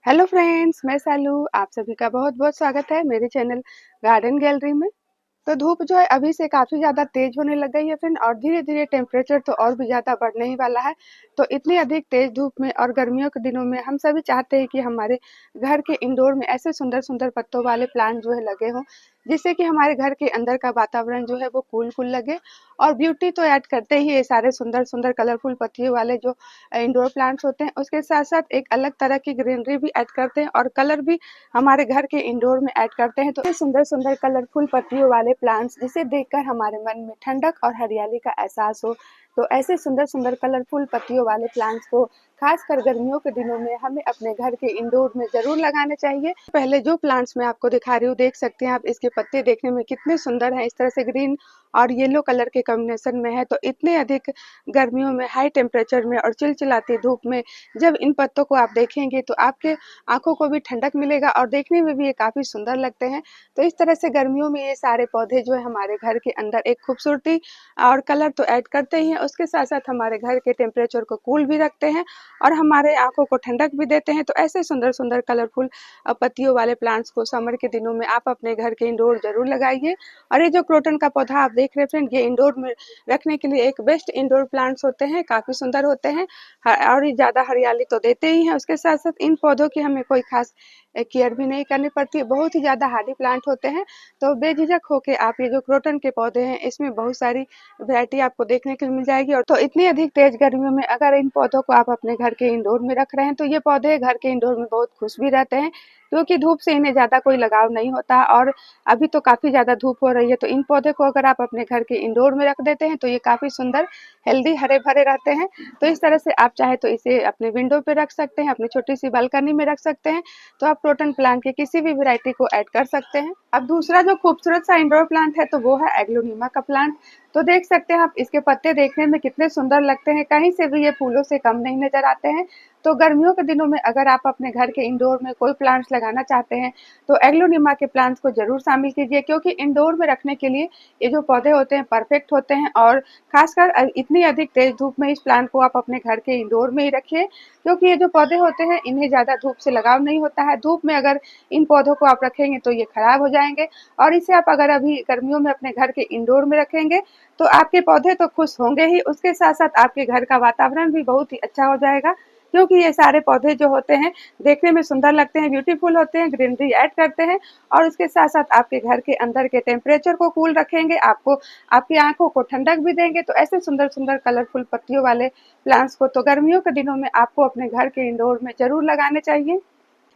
Hello friends, मैं सालू। आप सभी का बहुत-बहुत स्वागत है मेरे चैनल गार्डन गैलरी में। तो धूप जो है अभी से काफ़ी ज़्यादा तेज़ होने लग गई है फ्रेंड, और धीरे-धीरे टेम्परेचर तो और भी ज़्यादा बढ़ने ही वाला है। तो इतनी अधिक तेज़ धूप में और गर्मियों के दिनों में हम सभी चाहते हैं कि हमारे घर के इंडोर में ऐसे सुंदर-सुंदर पत्तों वाले प्लांट जो है लगे हों, जिससे कि हमारे घर के अंदर का वातावरण जो है वो कूल-कूल लगे। और ब्यूटी तो ऐड करते ही ये सारे सुंदर-सुंदर कलरफुल पत्तियों वाले जो इंडोर प्लांट्स होते हैं, उसके साथ-साथ एक अलग तरह की ग्रीनरी भी ऐड करते हैं और कलर भी हमारे घर के इंडोर में ऐड करते हैं। तो सुंदर-सुंदर कलरफुल पत्तियों वाले प्लांट्स जिसे देखकर हमारे मन में ठंडक और हरियाली का एहसास हो, तो ऐसे सुंदर-सुंदर कलरफुल पत्तियों वाले प्लांट्स को खासकर गर्मियों के दिनों में हमें अपने घर के इंडोर में ज़रूर लगाने चाहिए। पहले जो प्लांट्स मैं आपको दिखा रही हूँ, देख सकते हैं आप, इसके पत्ते देखने में कितने सुंदर हैं। इस तरह से ग्रीन और येलो कलर के कॉम्बिनेशन में है। तो इतने अधिक गर्मियों में हाई टेम्परेचर में और चिलचिलाती धूप में जब इन पत्तों को आप देखेंगे तो आपके आँखों को भी ठंडक मिलेगा और देखने में भी ये काफ़ी सुंदर लगते हैं। तो इस तरह से गर्मियों में ये सारे पौधे जो है हमारे घर के अंदर एक खूबसूरती और कलर तो ऐड करते ही हैं, उसके साथ-साथ हमारे घर के टेम्परेचर को कूल भी रखते हैं और हमारे आँखों को ठंडक भी देते हैं। तो ऐसे सुंदर-सुंदर कलरफुल पत्तियों वाले प्लांट्स को समर के दिनों में आप अपने घर के इंडोर ज़रूर लगाइए। और ये जो क्रोटन का पौधा आप देख रहे हैं फ्रेंड, ये इंडोर में रखने के लिए एक बेस्ट इंडोर प्लांट्स होते हैं, काफ़ी सुंदर होते हैं। और ये ज़्यादा हरियाली तो देते ही हैं, उसके साथ-साथ इन पौधों की हमें कोई ख़ास केयर भी नहीं करनी पड़ती है, बहुत ही ज़्यादा हार्डी प्लांट होते हैं। तो बेझिझक होके आप ये जो क्रोटन के पौधे हैं, इसमें बहुत सारी वैरायटी आपको देखने को मिल जाएगी। और तो इतनी अधिक तेज़ गर्मियों में अगर इन पौधों को आप अपने घर के इंडोर में रख रहे हैं, तो ये पौधे घर के इंडोर में बहुत खुश भी रहते हैं, क्योंकि धूप से इन्हें ज़्यादा कोई लगाव नहीं होता। और अभी तो काफ़ी ज़्यादा धूप हो रही है, तो इन पौधे को अगर आप अपने घर के इंडोर में रख देते हैं, तो ये काफ़ी सुंदर, हेल्दी, हरे-भरे रहते हैं। तो इस तरह से आप चाहे तो इसे अपने विंडो पे रख सकते हैं, अपनी छोटी-सी बालकनी में रख सकते हैं। तो आप क्रोटन प्लांट की किसी भी वैरायटी को ऐड कर सकते हैं। अब दूसरा जो खूबसूरत सा इंडोर प्लांट है, तो वो है एग्लोनिमा का प्लांट। तो देख सकते हैं आप, इसके पत्ते देखने में कितने सुंदर लगते हैं, कहीं से भी ये फूलों से कम नहीं नज़र आते हैं। तो गर्मियों के दिनों में अगर आप अपने घर के इंडोर में कोई प्लांट्स लगाना चाहते हैं, तो एग्लोनिमा के प्लांट्स को ज़रूर शामिल कीजिए, क्योंकि इंडोर में रखने के लिए ये जो पौधे होते हैं परफेक्ट होते हैं। और खासकर इतनी अधिक तेज धूप में इस प्लांट को आप अपने घर के इंडोर में ही रखिए, क्योंकि ये जो पौधे होते हैं इन्हें ज़्यादा धूप से लगाव नहीं होता है। धूप में अगर इन पौधों को आप रखेंगे तो ये खराब हो जाएंगे, और इसे आप अगर अभी गर्मियों में अपने घर के इंडोर में रखेंगे तो आपके पौधे तो खुश होंगे ही, उसके साथ साथ आपके घर का वातावरण भी बहुत ही अच्छा हो जाएगा, क्योंकि ये सारे पौधे जो होते हैं देखने में सुंदर लगते हैं, ब्यूटीफुल होते हैं, ग्रीनरी ऐड करते हैं और उसके साथ साथ आपके घर के अंदर के टेम्परेचर को कूल रखेंगे, आपको आपकी आंखों को ठंडक भी देंगे। तो ऐसे सुंदर सुंदर कलरफुल पत्तियों वाले प्लांट्स को तो गर्मियों के दिनों में आपको अपने घर के इंडोर में जरूर लगाने चाहिए।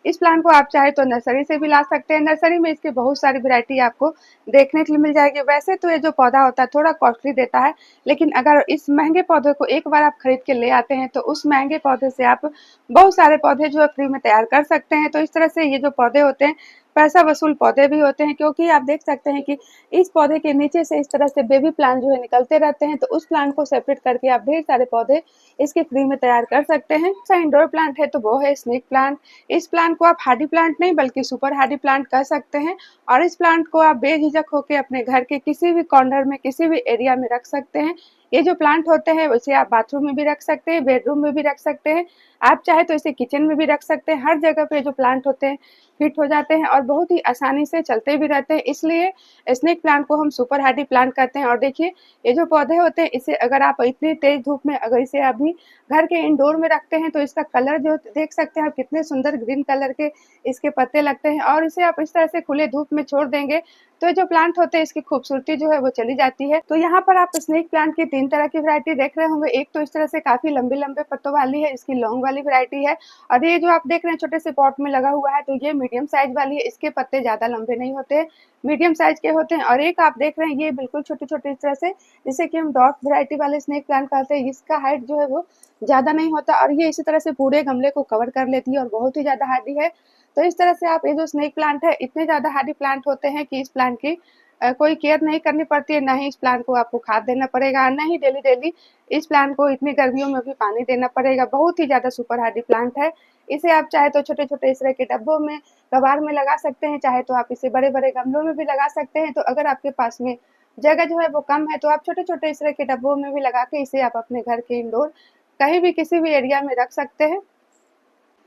इस प्लांट को आप चाहे तो नर्सरी से भी ला सकते हैं। नर्सरी में इसकी बहुत सारी वैरायटी आपको देखने के लिए मिल जाएगी। वैसे तो ये जो पौधा होता है थोड़ा कॉस्टली देता है, लेकिन अगर इस महंगे पौधे को एक बार आप खरीद के ले आते हैं, तो उस महंगे पौधे से आप बहुत सारे पौधे जो है फ्री में तैयार कर सकते हैं। तो इस तरह से ये जो पौधे होते हैं पैसा वसूल पौधे भी होते हैं, क्योंकि आप देख सकते हैं कि इस पौधे के नीचे से इस तरह से बेबी प्लांट जो है निकलते रहते हैं। तो उस प्लांट को सेपरेट करके आप ढेर सारे पौधे इसके फ्री में तैयार कर सकते हैं। इंडोर प्लांट है तो वो है स्नेक प्लांट। इस प्लांट को आप हार्डी प्लांट नहीं बल्कि सुपर हार्डी प्लांट कह सकते हैं, और इस प्लांट को आप बेझिझक होकर अपने घर के किसी भी कॉर्नर में, किसी भी एरिया में रख सकते हैं। ये जो प्लांट होते हैं उसे आप बाथरूम में भी रख सकते हैं, बेडरूम में भी रख सकते हैं, आप चाहे तो इसे किचन में भी रख सकते हैं। हर जगह पे जो प्लांट होते हैं फिट हो जाते हैं और बहुत ही आसानी से चलते भी रहते हैं, इसलिए स्नेक प्लांट को हम सुपर हार्डी प्लांट कहते हैं। और देखिए, ये जो पौधे होते हैं इसे अगर आप इतनी तेज धूप में अगर इसे अभी घर के इंडोर में रखते हैं, तो इसका कलर जो देख सकते हैं आप, कितने सुंदर ग्रीन कलर के इसके पत्ते लगते हैं। और इसे आप इस तरह से खुले धूप में छोड़ देंगे तो ये जो प्लांट होते हैं इसकी खूबसूरती जो है वो चली जाती है। तो यहाँ पर आप स्नेक प्लांट की 3 तरह की वैरायटी देख रहे होंगे। एक तो इस तरह से काफी लंबे लंबे पत्तों वाली है, इसकी लॉन्ग वाली वैरायटी है। और ये जो आप देख रहे हैं छोटे से पॉट में लगा हुआ है, तो ये मीडियम साइज वाली है, इसके पत्ते ज्यादा लंबे नहीं होते, मीडियम साइज के होते हैं। और एक आप देख रहे हैं ये बिल्कुल छोटे छोटे इस तरह से, जिसे कि हम डॉट वैरायटी वाले स्नेक प्लांट कहते हैं, इसका हाइट जो है वो ज़्यादा नहीं होता और ये इसी तरह से पूरे गमले को कवर कर लेती है और बहुत ही ज़्यादा हार्डी है। तो इस तरह से आप ये जो स्नेक प्लांट है इतने ज़्यादा हार्डी प्लांट होते हैं कि इस प्लांट की कोई केयर नहीं करनी पड़ती है, ना ही इस प्लांट को आपको खाद देना पड़ेगा, ना ही डेली डेली इस प्लांट को इतनी गर्मियों में भी पानी देना पड़ेगा। बहुत ही ज़्यादा सुपर हार्डी प्लांट है। इसे आप चाहे तो छोटे-छोटे इस तरह के डब्बों में, कबाड़ में लगा सकते हैं, चाहे तो आप इसे बड़े-बड़े गमलों में भी लगा सकते हैं। तो अगर आपके पास में जगह जो है वो कम है, तो आप छोटे-छोटे इस तरह के डब्बों में भी लगा के इसे आप अपने घर के इंडोर कहीं भी किसी भी एरिया में रख सकते हैं।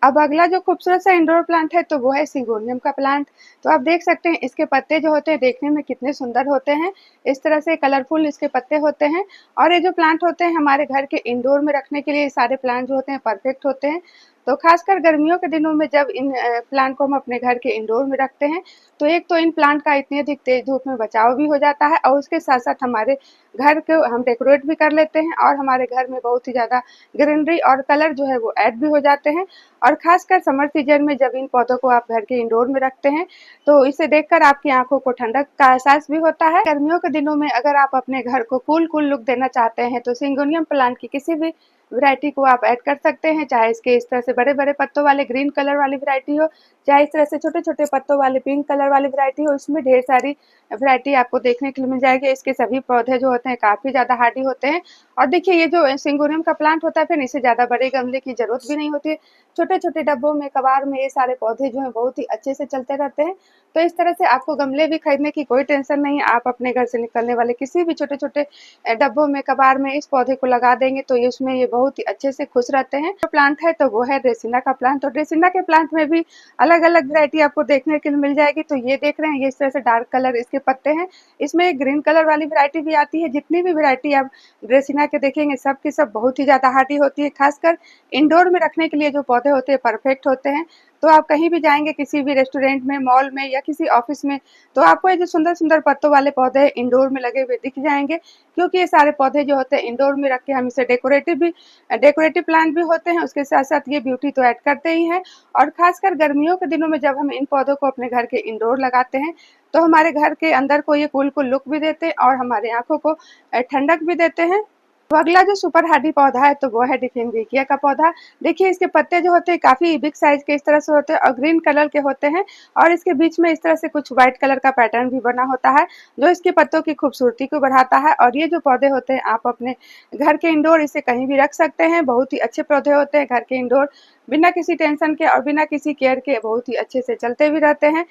अब अगला जो खूबसूरत सा इंडोर प्लांट है तो वो है सिंगोनियम का प्लांट। तो आप देख सकते हैं इसके पत्ते जो होते हैं देखने में कितने सुंदर होते हैं। इस तरह से कलरफुल इसके पत्ते होते हैं और ये जो प्लांट होते हैं हमारे घर के इंडोर में रखने के लिए ये सारे प्लांट जो होते हैं परफेक्ट होते हैं। तो खासकर गर्मियों के दिनों में जब इन प्लांट को हम अपने घर के इंडोर में रखते हैं तो एक तो इन प्लांट का इतनी अधिक तेज धूप में बचाव भी हो जाता है और उसके साथ साथ हमारे घर को हम डेकोरेट भी कर लेते हैं और हमारे घर में बहुत ही ज़्यादा ग्रीनरी और कलर जो है वो ऐड भी हो जाते हैं। और खासकर समर सीजन में जब इन पौधों को आप घर के इंडोर में रखते हैं तो इसे देखकर आपकी आंखों को ठंडक का एहसास भी होता है। गर्मियों के दिनों में अगर आप अपने घर को कूल कूल लुक देना चाहते हैं तो सिंगोनियम प्लांट की किसी भी वैरायटी को आप ऐड कर सकते हैं, चाहे इसके इस तरह से बड़े बड़े पत्तों वाले ग्रीन कलर वाली वैरायटी हो, चाहे इस तरह से छोटे छोटे पत्तों वाले पिंक कलर वाली वैरायटी हो। इसमें ढेर सारी वैरायटी आपको देखने के लिए मिल जाएगी। इसके सभी पौधे जो होते हैं काफी ज्यादा हार्डी होते हैं। और देखिए ये जो सिंगोनियम का प्लांट होता है फिर इसे ज्यादा बड़े गमले की जरूरत भी नहीं होती है। छोटे छोटे डब्बों में कबाड़ में ये सारे पौधे जो है बहुत ही अच्छे से चलते रहते हैं। तो इस तरह से आपको गमले भी खरीदने की कोई टेंशन नहीं है। आप अपने घर से निकलने वाले किसी भी छोटे छोटे डब्बों में कबाड़ में इस पौधे को लगा देंगे तो ये उसमें ये बहुत ही अच्छे से खुश रहते हैं। जो प्लांट है तो वो है ड्रेसिना का प्लांट। और ड्रेसिना के प्लांट में भी अलग अलग वैरायटी आपको देखने के लिए मिल जाएगी। तो ये देख रहे हैं ये इस तरह से डार्क कलर इसके पत्ते हैं। इसमें एक ग्रीन कलर वाली वैरायटी भी आती है। जितनी भी वैरायटी आप ड्रेसिना के देखेंगे सब की सब बहुत ही ज्यादा हार्डी होती है। खासकर इंडोर में रखने के लिए जो पौधे होते हैं परफेक्ट होते हैं। तो आप कहीं भी जाएंगे किसी भी रेस्टोरेंट में, मॉल में या किसी ऑफिस में तो आपको ये जो सुंदर सुंदर पत्तों वाले पौधे इंडोर में लगे हुए दिख जाएंगे। क्योंकि ये सारे पौधे जो होते हैं इंडोर में रख के हम इसे डेकोरेटिव प्लांट भी होते हैं, उसके साथ साथ ये ब्यूटी तो ऐड करते ही हैं। और खासकर गर्मियों के दिनों में जब हम इन पौधों को अपने घर के इंडोर लगाते हैं तो हमारे घर के अंदर को ये कूल कूल लुक भी देते हैं और हमारे आंखों को ठंडक भी देते हैं। तो अगला जो सुपर हार्डी पौधा है तो वो है डिफिनविकिया का पौधा। देखिए इसके पत्ते जो होते हैं काफी बिग साइज के इस तरह से होते हैं और ग्रीन कलर के होते हैं। और इसके बीच में इस तरह से कुछ व्हाइट कलर का पैटर्न भी बना होता है जो इसके पत्तों की खूबसूरती को बढ़ाता है। और ये जो पौधे होते हैं आप अपने घर के इंडोर इसे कहीं भी रख सकते हैं। बहुत ही अच्छे पौधे होते हैं घर के इंडोर, बिना किसी टेंशन के और बिना किसी केयर के बहुत ही अच्छे से चलते भी रहते हैं।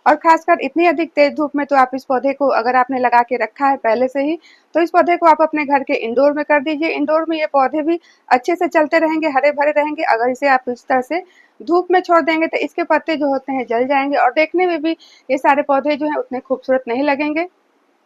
और खासकर इतनी अधिक तेज धूप में तो आप इस पौधे को अगर आपने लगा के रखा है पहले से ही तो इस पौधे को आप अपने घर के इंडोर में कर दीजिए। इंडोर में ये पौधे भी अच्छे से चलते रहेंगे, हरे भरे रहेंगे। अगर इसे आप इस तरह से धूप में छोड़ देंगे तो इसके पत्ते जो होते हैं जल जाएंगे और देखने में भी ये सारे पौधे जो है उतने खूबसूरत नहीं लगेंगे।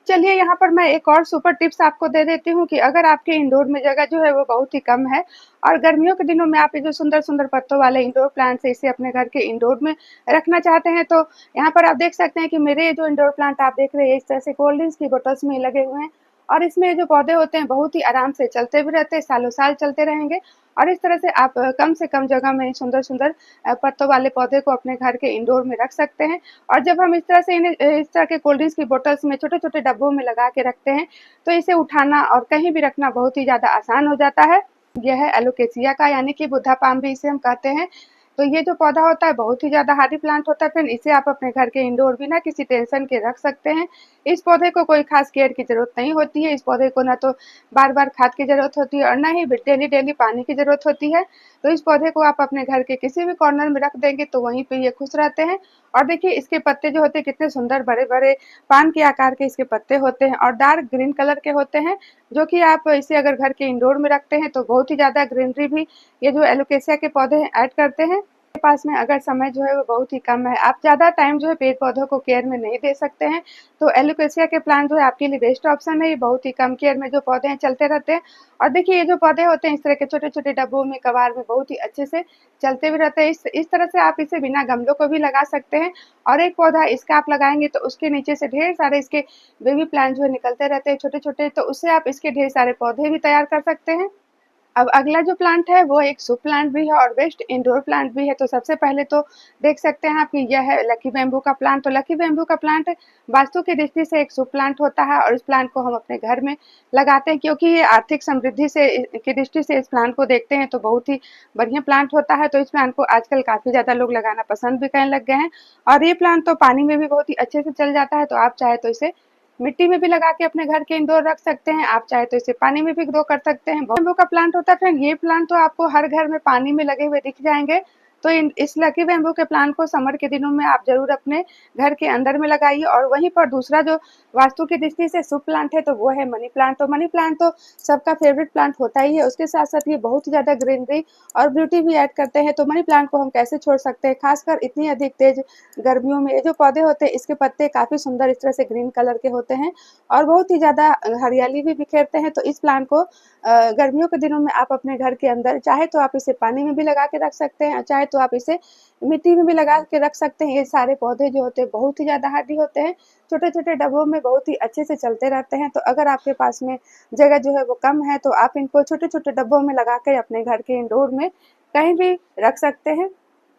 चलिए यहाँ पर मैं एक और सुपर टिप्स आपको दे देती हूँ कि अगर आपके इंडोर में जगह जो है वो बहुत ही कम है और गर्मियों के दिनों में आप ये जो सुंदर सुंदर पत्तों वाले इंडोर प्लांट्स है इसे अपने घर के इंडोर में रखना चाहते हैं तो यहाँ पर आप देख सकते हैं कि मेरे ये जो इंडोर प्लांट आप देख रहे हैं इस तरह से कोल्ड ड्रिंक्स की बोतल्स में लगे हुए हैं। और इसमें ये जो पौधे होते हैं बहुत ही आराम से चलते भी रहते हैं, सालों साल चलते रहेंगे। और इस तरह से आप कम से कम जगह में सुंदर सुंदर पत्तों वाले पौधे को अपने घर के इंडोर में रख सकते हैं। और जब हम इस तरह से इन्हें इस तरह के कोल्ड ड्रिंक्स की बोतल्स में छोटे छोटे डब्बों में लगा के रखते हैं तो इसे उठाना और कहीं भी रखना बहुत ही ज्यादा आसान हो जाता है। यह है एलोकेसिया का यानी कि बुद्धा पाम भी इसे हम कहते हैं। तो ये जो पौधा होता है बहुत ही ज्यादा हार्डी प्लांट होता है, फिर इसे आप अपने घर के इंडोर बिना किसी टेंशन के रख सकते हैं। इस पौधे को कोई खास केयर की जरूरत नहीं होती है। इस पौधे को ना तो बार बार खाद की जरूरत होती है और ना ही डेली डेली पानी की जरूरत होती है। तो इस पौधे को आप अपने घर के किसी भी कॉर्नर में रख देंगे तो वहीं पे ये खुश रहते हैं। और देखिए इसके पत्ते जो होते हैं कितने सुंदर बड़े बड़े पान के आकार के इसके पत्ते होते हैं और डार्क ग्रीन कलर के होते हैं जो कि आप इसे अगर घर के इंडोर में रखते हैं तो बहुत ही ज्यादा ग्रीनरी भी ये जो एलोकेसिया के पौधे हैं ऐड करते हैं। के पास में अगर समय जो है वो बहुत ही कम है, आप ज़्यादा टाइम जो है पेड़ पौधों को केयर में नहीं दे सकते हैं तो एलोकेसिया के प्लांट जो है आपके लिए बेस्ट ऑप्शन है। ये बहुत ही कम केयर में जो पौधे हैं चलते रहते हैं। और देखिए ये जो पौधे होते हैं इस तरह के छोटे छोटे डब्बों में कबाड़ में बहुत ही अच्छे से चलते भी रहते हैं। इस तरह से आप इसे बिना गमलों को भी लगा सकते हैं। और एक पौधा इसका आप लगाएंगे तो उसके नीचे से ढेर सारे इसके बेबी प्लांट जो है निकलते रहते हैं छोटे छोटे, तो उससे आप इसके ढेर सारे पौधे भी तैयार कर सकते हैं। अब अगला जो प्लांट है वो एक शुभ प्लांट भी है और बेस्ट इंडोर प्लांट भी है। तो सबसे पहले तो देख सकते हैं आप कि यह है लकी बैम्बू का प्लांट। तो लकी बैम्बू का प्लांट वास्तु की दृष्टि से एक शुभ प्लांट होता है और इस प्लांट को हम अपने घर में लगाते हैं क्योंकि ये आर्थिक समृद्धि से की दृष्टि से इस प्लांट को देखते हैं तो बहुत ही बढ़िया प्लांट होता है। तो इस प्लांट को आजकल काफी ज्यादा लोग लगाना पसंद भी करने लग गए हैं। और ये प्लांट तो पानी में भी बहुत ही अच्छे से चल जाता है। तो आप चाहे तो इसे मिट्टी में भी लगा के अपने घर के इंडोर रख सकते हैं, आप चाहे तो इसे पानी में भी ग्रो कर सकते हैं। बैम्बू का प्लांट होता है फ्रेंड, ये प्लांट तो आपको हर घर में पानी में लगे हुए दिख जाएंगे। तो इस लकी बैम्बू के प्लांट को समर के दिनों में आप ज़रूर अपने घर के अंदर में लगाइए। और वहीं पर दूसरा जो वास्तु की दृष्टि से शुभ प्लांट है तो वो है मनी प्लांट। तो मनी प्लांट तो सबका फेवरेट प्लांट होता ही है, उसके साथ-साथ ये बहुत ही ज़्यादा ग्रीनरी और ब्यूटी भी ऐड करते हैं। तो मनी प्लांट को हम कैसे छोड़ सकते हैं, खासकर इतनी अधिक तेज़ गर्मियों में। ये जो पौधे होते हैं इसके पत्ते काफ़ी सुंदर इस तरह से ग्रीन कलर के होते हैं और बहुत ही ज़्यादा हरियाली भी बिखेरते हैं। तो इस प्लांट को गर्मियों के दिनों में आप अपने घर के अंदर चाहे तो आप इसे पानी में भी लगा के रख सकते हैं, चाहे तो आप इसे मिट्टी में भी लगा के रख सकते हैं। ये सारे पौधे जो होते हैं बहुत ही ज़्यादा हार्डी होते हैं, छोटे-छोटे डब्बों में बहुत ही अच्छे से चलते रहते हैं। तो अगर आपके पास में जगह जो है वो कम है तो आप इनको छोटे-छोटे डब्बों में लगा के अपने घर के इंडोर में कहीं भी रख सकते हैं।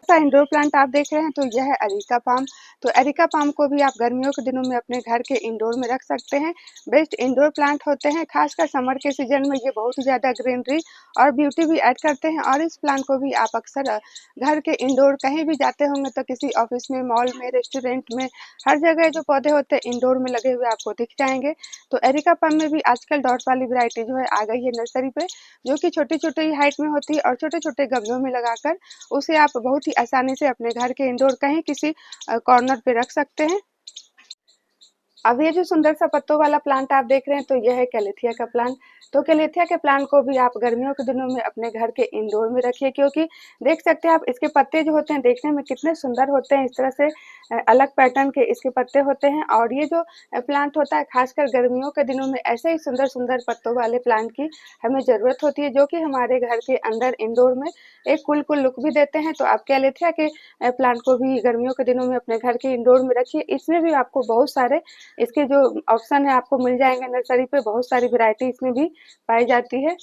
सा इंडोर प्लांट आप देख रहे हैं तो यह है एरिका पाम। तो एरिका पाम को भी आप गर्मियों के दिनों में अपने घर के इंडोर में रख सकते हैं। बेस्ट इंडोर प्लांट होते हैं, खासकर समर के सीजन में ये बहुत ही ज़्यादा ग्रीनरी और ब्यूटी भी ऐड करते हैं। और इस प्लांट को भी आप अक्सर घर के इंडोर कहीं भी जाते होंगे तो किसी ऑफिस में, मॉल में, रेस्टोरेंट में, हर जगह जो पौधे होते हैं इंडोर में लगे हुए आपको दिख जाएंगे। तो एरिका पाम में भी आजकल डॉट वाली वैरायटी जो है आ गई है नर्सरी पे, जो कि छोटी-छोटी हाइट में होती है और छोटे-छोटे गमलों में लगाकर उसे आप बहुत ही आसानी से अपने घर के इंडोर कहीं किसी कॉर्नर पे रख सकते हैं। अब ये जो सुंदर सा पत्तों वाला प्लांट आप देख रहे हैं तो यह है कैलेथिया का प्लांट। तो कैलेथिया के प्लांट को भी आप गर्मियों के दिनों में अपने घर के इंडोर में रखिए, क्योंकि देख सकते हैं आप इसके पत्ते जो होते हैं देखने में कितने सुंदर होते हैं। इस तरह से अलग पैटर्न के इसके पत्ते होते हैं और ये जो प्लांट होता है खासकर गर्मियों के दिनों में ऐसे ही सुंदर-सुंदर पत्तों वाले प्लांट की हमें ज़रूरत होती है, जो कि हमारे घर के अंदर इंडोर में एक कूल लुक भी देते हैं। तो आप कैलेथिया के प्लांट को भी गर्मियों के दिनों में अपने घर के इंडोर में रखिए। इसमें भी आपको बहुत सारे इसके जो ऑप्शन है आपको मिल जाएँगे नर्सरी पे, बहुत सारी वैरायटी इसमें भी पाई जाती है।